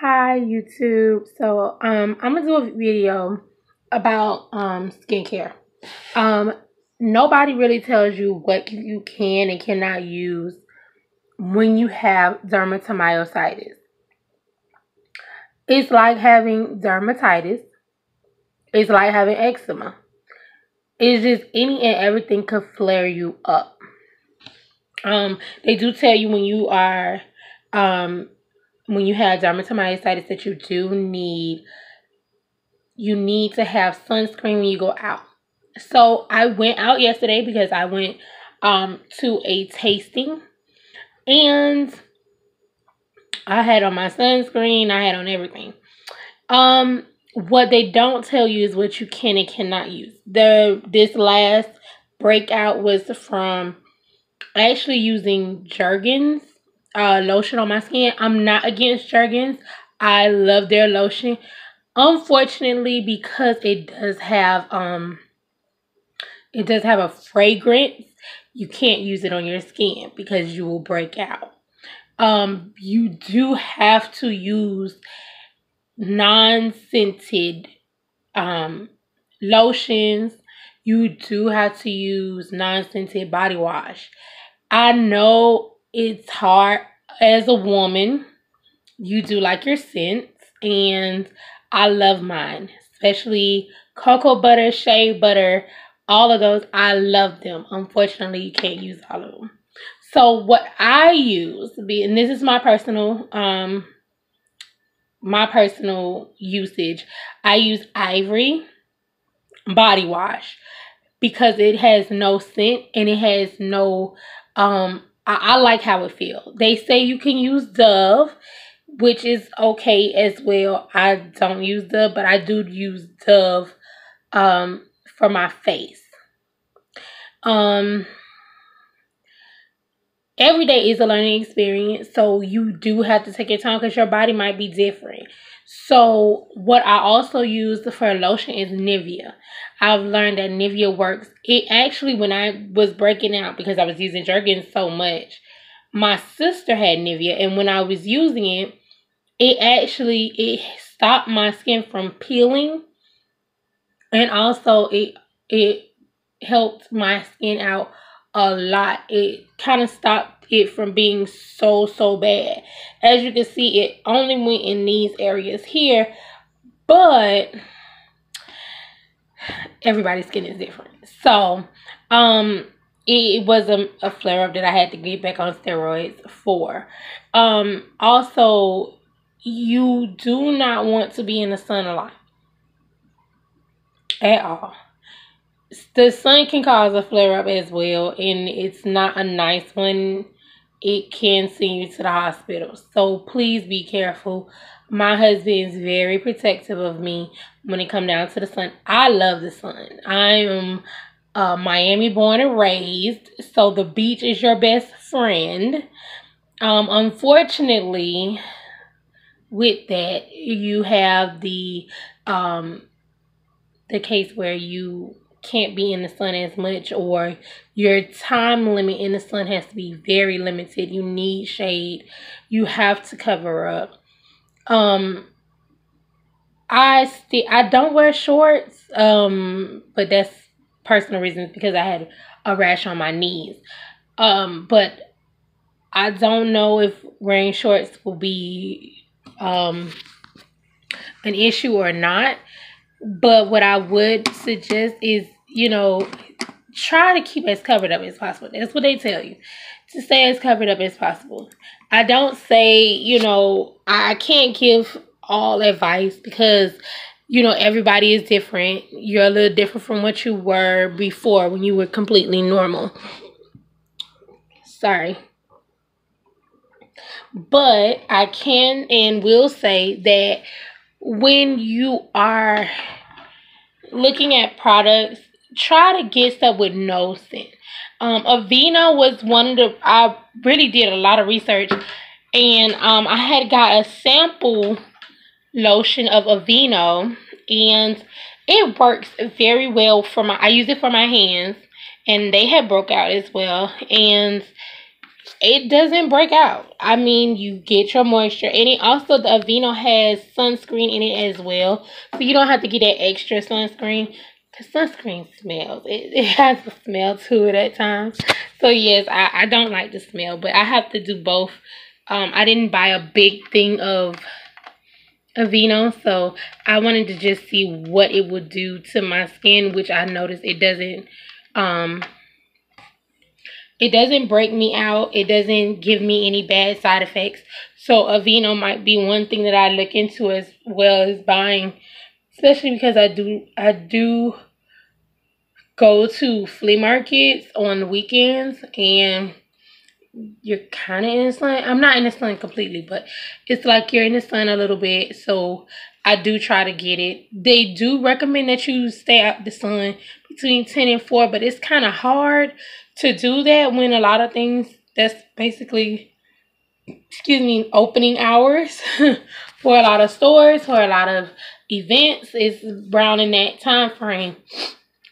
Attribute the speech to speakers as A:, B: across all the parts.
A: Hi YouTube. I'm gonna do a video about skincare. Um Nobody really tells you what you can and cannot use when you have dermatomyositis. It's like having dermatitis. It's like having eczema. It's just any and everything could flare you up. They do tell you um when you have dermatomyositis that you need to have sunscreen when you go out. So I went out yesterday because I went to a tasting, and I had on my sunscreen, I had on everything. What they don't tell you is what you can and cannot use. This last breakout was from actually using Jergens lotion on my skin. I'm not against Jergens. I love their lotion. Unfortunately, because it does have a fragrance, you can't use it on your skin because you will break out. You do have to use non-scented lotions. You do have to use non-scented body wash. I know it's hard as a woman. You do like your scents, and I love mine, especially cocoa butter, shea butter, all of those. I love them. Unfortunately, you can't use all of them. So what I use, and this is my personal usage, I use Ivory body wash because it has no scent and it has no I like how it feels. They say you can use Dove, which is okay as well. I don't use Dove, but I do use Dove for my face. Every day is a learning experience, so you do have to take your time because your body might be different. So what I also use for lotion is Nivea. I've learned that Nivea works. It actually, when I was breaking out because I was using Jergens so much, my sister had Nivea, and when I was using it, it stopped my skin from peeling, and also it helped my skin out a lot. It kind of stopped it from being so bad. As you can see, it only went in these areas here, but everybody's skin is different. So it was a flare-up that I had to get back on steroids for. Also, you do not want to be in the sun a lot at all. The sun can cause a flare-up as well, and it's not a nice one. It can send you to the hospital. So please be careful. My husband is very protective of me when it comes down to the sun. I love the sun. I am Miami born and raised, so the beach is your best friend. Unfortunately, with that, you have the case where you can't be in the sun as much, or your time limit in the sun has to be very limited. You need shade. You have to cover up. I don't wear shorts, but that's personal reasons because I had a rash on my knees. But I don't know if wearing shorts will be an issue or not. But what I would suggest is, try to keep as covered up as possible. That's what they tell you, to stay as covered up as possible. I don't say, I can't give all advice because, everybody is different. You're a little different from what you were before when you were completely normal. Sorry. But I can and will say that when you are looking at products, try to get stuff with no scent. Aveeno was I really did a lot of research, and I had got a sample lotion of Aveeno, and it works very well I use it for my hands, and they had broke out as well, and it doesn't break out. I mean, you get your moisture. And it also, the Aveeno has sunscreen in it as well. So you don't have to get that extra sunscreen. Because sunscreen smells. It has a smell to it at times. So yes, I don't like the smell. But I have to do both. I didn't buy a big thing of Aveeno. So I wanted to just see what it would do to my skin. Which I noticed it doesn't... It doesn't break me out. It doesn't give me any bad side effects. So Aveeno might be one thing that I look into as well as buying, especially because I do go to flea markets on the weekends, and you're kind of in the sun. I'm not in the sun completely, but it's like you're in the sun a little bit. So I do try to get it. They do recommend that you stay out the sun between 10 and 4, but it's kind of hard to do that when a lot of things, that's basically, excuse me, opening hours for a lot of stores, for a lot of events, is around in that time frame.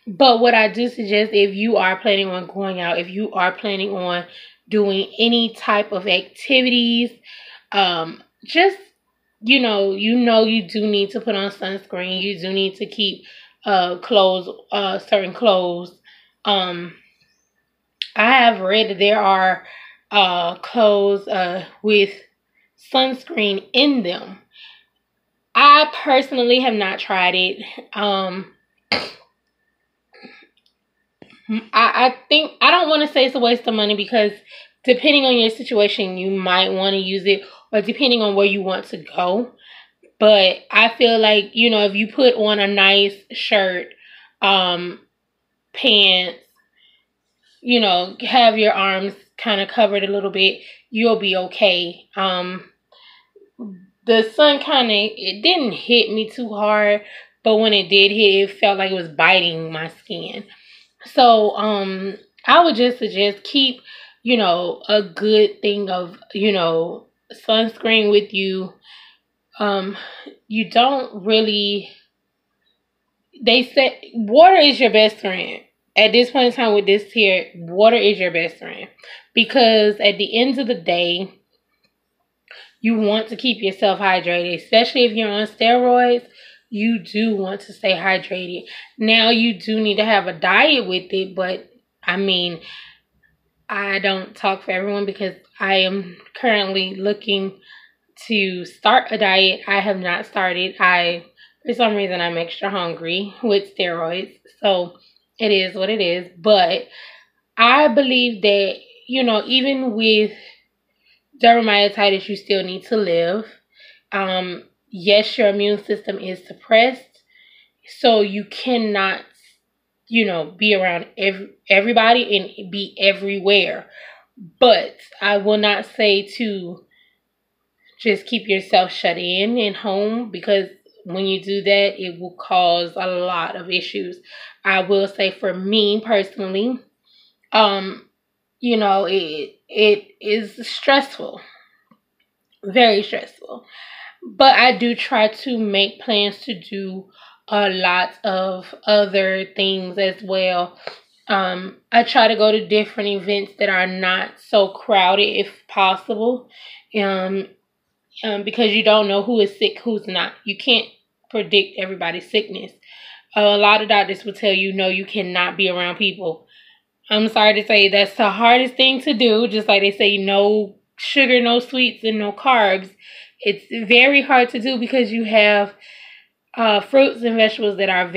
A: But what I do suggest, if you are planning on going out, if you are planning on doing any type of activities, just, you do need to put on sunscreen. You do need to keep certain clothes. I have read that there are clothes with sunscreen in them. I personally have not tried it. I think, I don't want to say it's a waste of money, because depending on your situation, you might want to use it, or depending on where you want to go. But I feel like, if you put on a nice shirt, pants, have your arms kind of covered a little bit, you'll be okay. The sun it didn't hit me too hard, but when it did hit, it felt like it was biting my skin. So, I would just suggest keep, a good thing of, sunscreen with you. You don't really, they say water is your best friend. At this point in time with this here, water is your best friend. Because at the end of the day, you want to keep yourself hydrated, especially if you're on steroids. You do want to stay hydrated. Now, you do need to have a diet with it, but I mean, I don't talk for everyone, because I am currently looking to start a diet. I have not started. For some reason, I'm extra hungry with steroids, so it is what it is. But I believe that, even with dermatomyositis, you still need to live. Yes, your immune system is suppressed, so you cannot, be around everybody and be everywhere. But I will not say to just keep yourself shut in home, because when you do that, it will cause a lot of issues. I will say, for me personally, it is stressful, very stressful. But I do try to make plans to do a lot of other things as well. I try to go to different events that are not so crowded if possible. Because you don't know who is sick, who's not. You can't predict everybody's sickness. A lot of doctors will tell you, no, you cannot be around people. I'm sorry to say, that's the hardest thing to do. Just like they say, no sugar, no sweets, and no carbs. It's very hard to do, because you have fruits and vegetables that are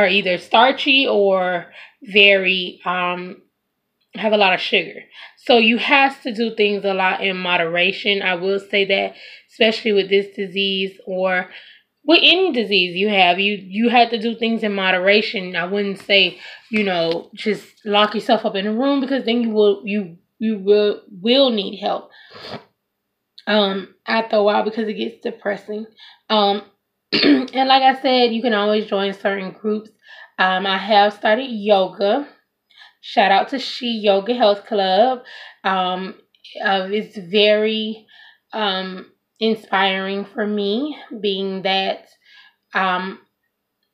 A: either starchy or very have a lot of sugar. So you have to do things a lot in moderation. I will say that, especially with this disease, or with any disease you have, you have to do things in moderation. I wouldn't say, just lock yourself up in a room, because then you will need help after a while, because it gets depressing. And like I said, you can always join certain groups. I have started yoga. Shout out to She Yoga Health Club. It's very inspiring for me, being that I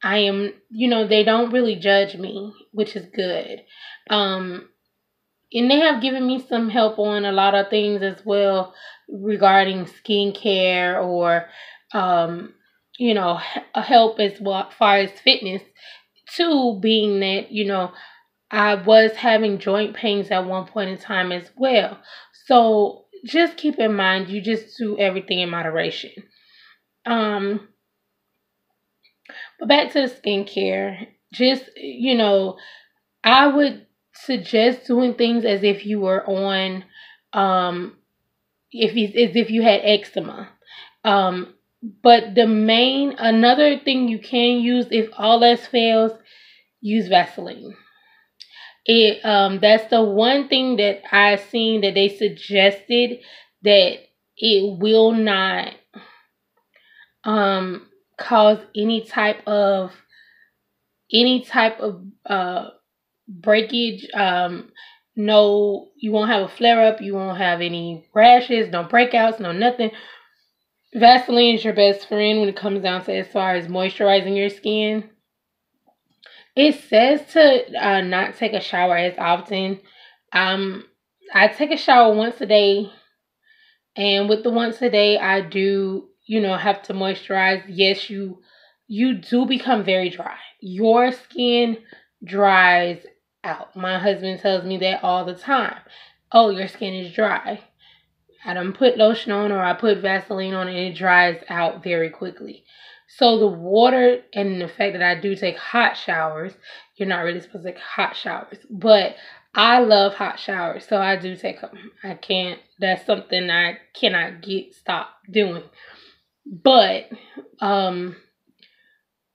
A: am, they don't really judge me, which is good. and they have given me some help on a lot of things as well regarding skincare or, a help as well as far as fitness. Too, being that I was having joint pains at one point in time as well. So just keep in mind, you just do everything in moderation. Um, but back to the skincare, just I would suggest doing things as if you were on, as if you had eczema. Um, but another thing you can use if all else fails, use Vaseline. That's the one thing that I've seen that they suggested that it will not cause any type of breakage. No, you won't have a flare up, you won't have any rashes, no breakouts, no nothing. Vaseline is your best friend when it comes down to as far as moisturizing your skin. It says to not take a shower as often. Um, I take a shower once a day, and with the once a day, I do, have to moisturize. Yes, you do become very dry. Your skin dries out. My husband tells me that all the time. Oh, your skin is dry. I don't put lotion on or I put Vaseline on and it dries out very quickly. So the water and the fact that I do take hot showers, you're not really supposed to take hot showers, but I love hot showers, so I do take them. That's something I cannot stopped doing. But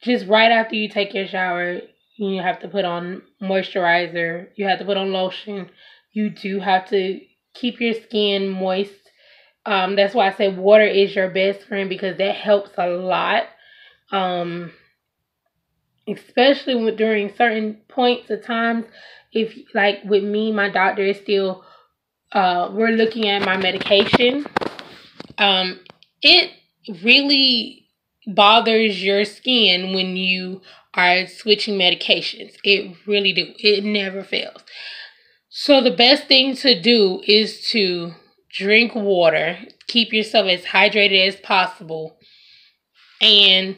A: just right after you take your shower, you have to put on moisturizer, you have to put on lotion. You do have to keep your skin moist. That's why I say water is your best friend, because that helps a lot. Especially during certain points of times. If, like with me, my doctor is still, we're looking at my medication. It really bothers your skin when you are switching medications. It really do. It never fails. So the best thing to do is to drink water, keep yourself as hydrated as possible, and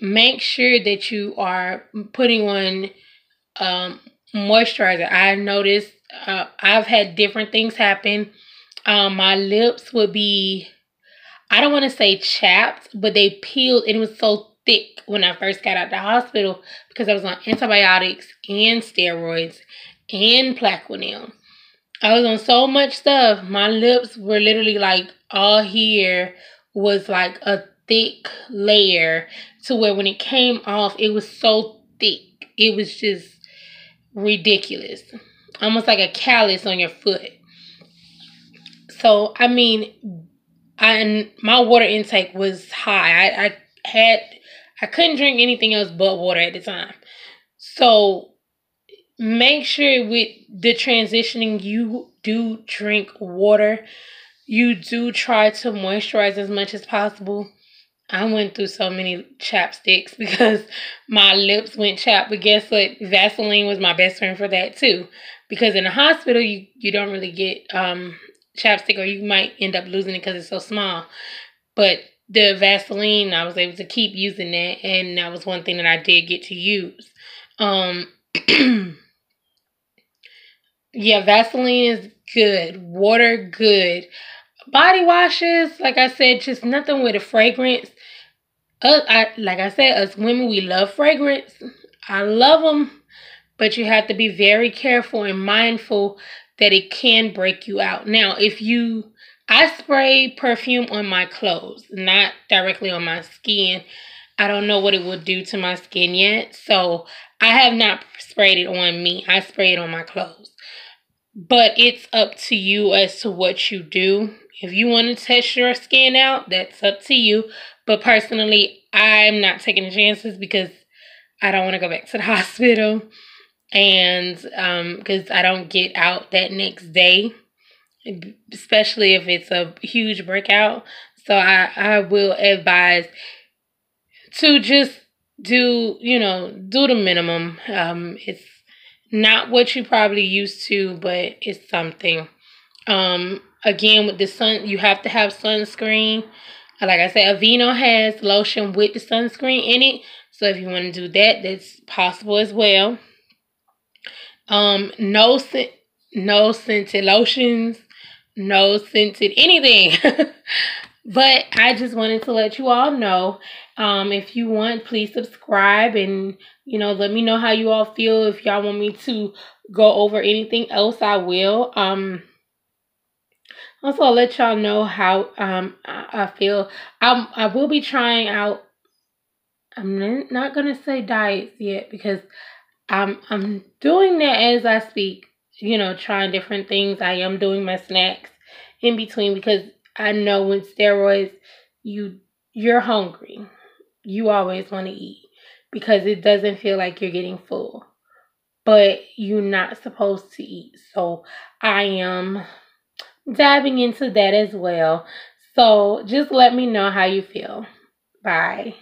A: make sure that you are putting on moisturizer. I noticed I've had different things happen. My lips would be, I don't want to say chapped, but they peeled, and it was so thick when I first got out of the hospital because I was on antibiotics and steroids and Plaquenil. I was on so much stuff. My lips were literally like, all here was like a thick layer, to where when it came off, it was so thick. It was just ridiculous. Almost like a callus on your foot. So, my water intake was high. I couldn't drink anything else but water at the time. So make sure with the transitioning, you do drink water. You do try to moisturize as much as possible. I went through so many chapsticks because my lips went chapped. But guess what? Vaseline was my best friend for that too. Because in the hospital, you don't really get chapstick, or you might end up losing it because it's so small. But the Vaseline, I was able to keep using that, and that was one thing that I did get to use. Yeah, Vaseline is good. Water, good. Body washes, like I said, just nothing with a fragrance. Like I said, us women, we love fragrance. I love them, but you have to be very careful and mindful that it can break you out. Now, I spray perfume on my clothes, not directly on my skin. I don't know what it will do to my skin yet, so I have not sprayed it on me. I spray it on my clothes. But it's up to you as to what you do. If you want to test your skin out, that's up to you. But personally, I'm not taking the chances because I don't want to go back to the hospital. And because I don't get out that next day, especially if it's a huge breakout. So I will advise to just do the minimum. Not what you probably used to, but it's something. Again, with the sun, you have to have sunscreen. Like I said, Aveeno has lotion with the sunscreen in it. So if you want to do that, that's possible as well. No scented lotions, no scented anything. But I just wanted to let you all know. If you want, please subscribe and, let me know how you all feel. If y'all want me to go over anything else, I will. Also, I'll let y'all know how I feel. I will be trying out. I'm not gonna say diets yet because I'm doing that as I speak. Trying different things. I am doing my snacks in between because I know with steroids, you're hungry. You always want to eat because it doesn't feel like you're getting full, but you're not supposed to eat. So I am dabbing into that as well. So just let me know how you feel. Bye.